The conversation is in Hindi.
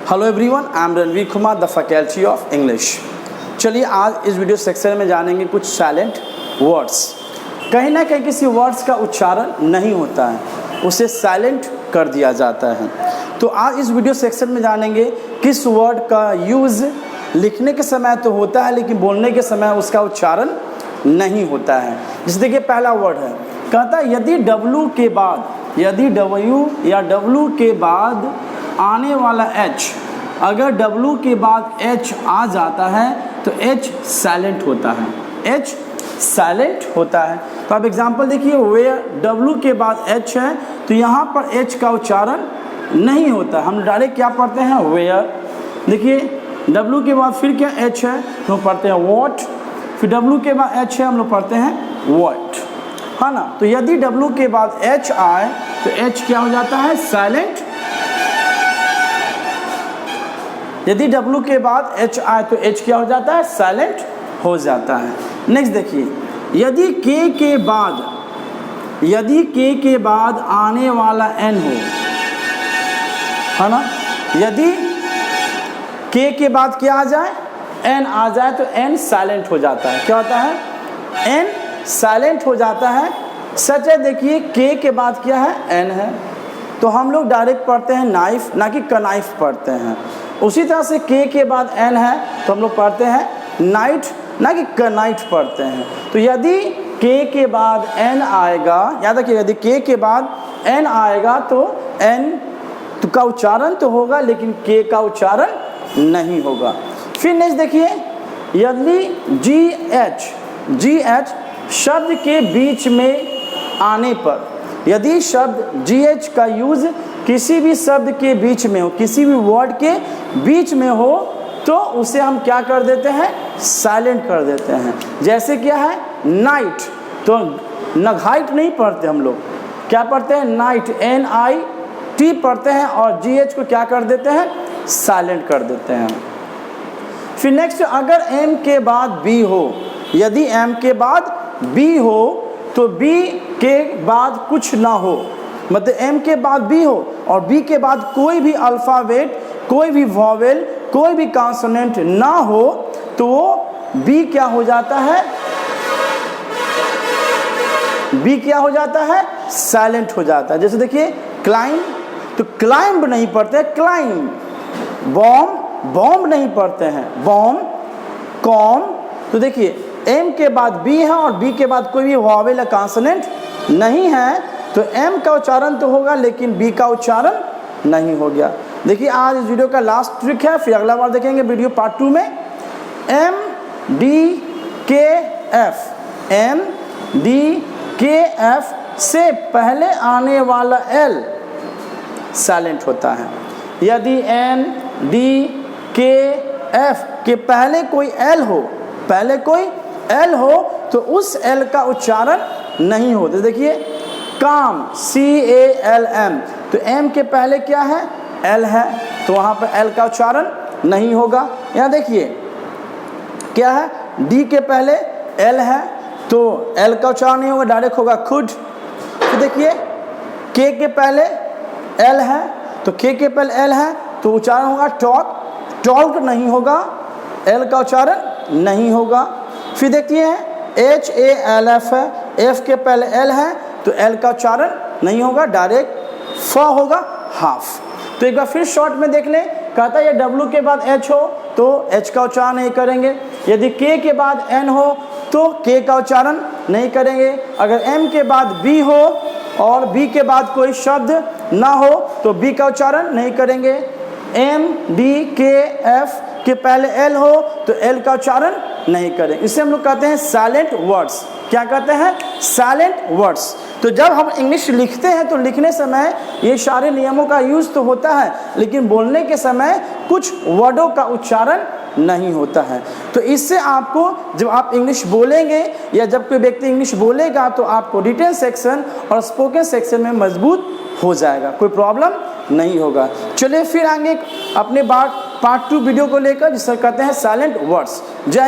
Hello everyone, I am Ranveer Kumar, the faculty of English. चलिए आज इस वीडियो सेक्शन में जानेंगे कुछ साइलेंट वर्ड्स। कहीं ना कहीं किसी वर्ड्स का उच्चारण नहीं होता है, उसे साइलेंट कर दिया जाता है। तो आज इस वीडियो सेक्शन में जानेंगे किस वर्ड का यूज़ लिखने के समय तो होता है लेकिन बोलने के समय उसका उच्चारण नहीं होता है। जैसे देखिए पहला वर्ड है, कहता है यदि W के बाद, यदि W या W के बाद आने वाला H, अगर W के बाद H आ जाता है तो H साइलेंट होता है, H साइलेंट होता है। तो आप एग्जांपल देखिए, वेयर W के बाद H है तो यहाँ पर H का उच्चारण नहीं होता, हम डायरेक्ट क्या पढ़ते हैं वेयर। देखिए W के बाद फिर क्या H है तो हम पढ़ते हैं वॉट, फिर W के बाद H है हम लोग पढ़ते हैं वॉट, है ना। तो यदि W के बाद H आए तो H क्या हो जाता है साइलेंट। यदि W के बाद H आए तो H क्या हो जाता है साइलेंट हो जाता है। नेक्स्ट देखिए, यदि K के बाद, यदि K के बाद आने वाला N हो, है ना, यदि K के बाद क्या आ जाए N आ जाए तो N साइलेंट हो जाता है। क्या होता है N साइलेंट हो जाता है। सच है, देखिए K के बाद क्या है N है तो हम लोग डायरेक्ट पढ़ते हैं नाइफ, ना कि कनाइफ पढ़ते हैं। उसी तरह से K के बाद N है तो हम लोग पढ़ते हैं नाइट, ना कि कनाइट पढ़ते हैं। तो यदि K के बाद N आएगा, याद रखिए यदि K के बाद N आएगा तो N तो का उच्चारण तो होगा लेकिन K का उच्चारण नहीं होगा। फिर नेक्स्ट देखिए, यदि GH शब्द के बीच में आने पर, यदि शब्द GH का यूज़ किसी भी शब्द के बीच में हो, किसी भी वर्ड के बीच में हो तो उसे हम क्या कर देते हैं साइलेंट कर देते हैं। जैसे क्या है नाइट, तो नघाइट नहीं पढ़ते हम लोग, क्या पढ़ते हैं नाइट, NIT पढ़ते हैं और GH को क्या कर देते हैं साइलेंट कर देते हैं। फिर नेक्स्ट, अगर M के बाद B हो, यदि M के बाद B हो तो B के बाद कुछ ना हो, मतलब M के बाद B हो और B के बाद कोई भी अल्फ़ाबेट, कोई भी वॉवेल, कोई भी कॉन्सोनेंट ना हो तो वो B क्या हो जाता है, B क्या हो जाता है साइलेंट हो जाता है। जैसे देखिए क्लाइंब, तो क्लाइंब नहीं पढ़ते क्लाइंब, बॉम्ब नहीं पढ़ते हैं बॉम्ब, कॉम। तो देखिए M के बाद B है और B के बाद कोई भी वॉवेल या कॉन्सोनेंट नहीं है तो M का उच्चारण तो होगा लेकिन B का उच्चारण नहीं हो गया। देखिए आज इस वीडियो का लास्ट ट्रिक है, फिर अगला बार देखेंगे वीडियो पार्ट 2 में। MDKF से पहले आने वाला L साइलेंट होता है। यदि NDKF के पहले कोई L हो, पहले कोई L हो तो उस L का उच्चारण नहीं होता। देखिए काम, CALM, तो M के पहले क्या है L है तो वहाँ पर L का उच्चारण नहीं होगा। यहाँ देखिए क्या है, D के पहले L है तो L का उच्चारण नहीं होगा, डायरेक्ट होगा खुद। तो देखिए K के पहले L है तो K के पहले L है तो उच्चारण होगा टॉक, टॉल्क नहीं होगा, L का उच्चारण नहीं होगा। फिर देखिए HALF है, F के पहले L है तो L का उच्चारण नहीं होगा, डायरेक्ट फ होगा हाफ। तो एक बार फिर शॉर्ट में देख लें, कहता है ये W के बाद H हो तो H का उच्चारण नहीं करेंगे, यदि K के बाद N हो तो K का उच्चारण नहीं करेंगे, अगर M के बाद B हो और B के बाद कोई शब्द ना हो तो B का उच्चारण नहीं करेंगे, MDKF के पहले L हो तो L का उच्चारण नहीं करें। इसे हम लोग कहते हैं साइलेंट वर्ड्स। क्या कहते हैं साइलेंट वर्ड्स। तो जब हम इंग्लिश लिखते हैं तो लिखने समय ये सारे नियमों का यूज़ तो होता है लेकिन बोलने के समय कुछ वर्डों का उच्चारण नहीं होता है। तो इससे आपको जब आप इंग्लिश बोलेंगे या जब कोई व्यक्ति इंग्लिश बोलेगा तो आपको रिटन सेक्शन और स्पोकन सेक्शन में मजबूत हो जाएगा, कोई प्रॉब्लम नहीं होगा। चलिए फिर आगे अपने पार्ट 2 वीडियो को लेकर जिसे कहते हैं साइलेंट वर्ड्स। जय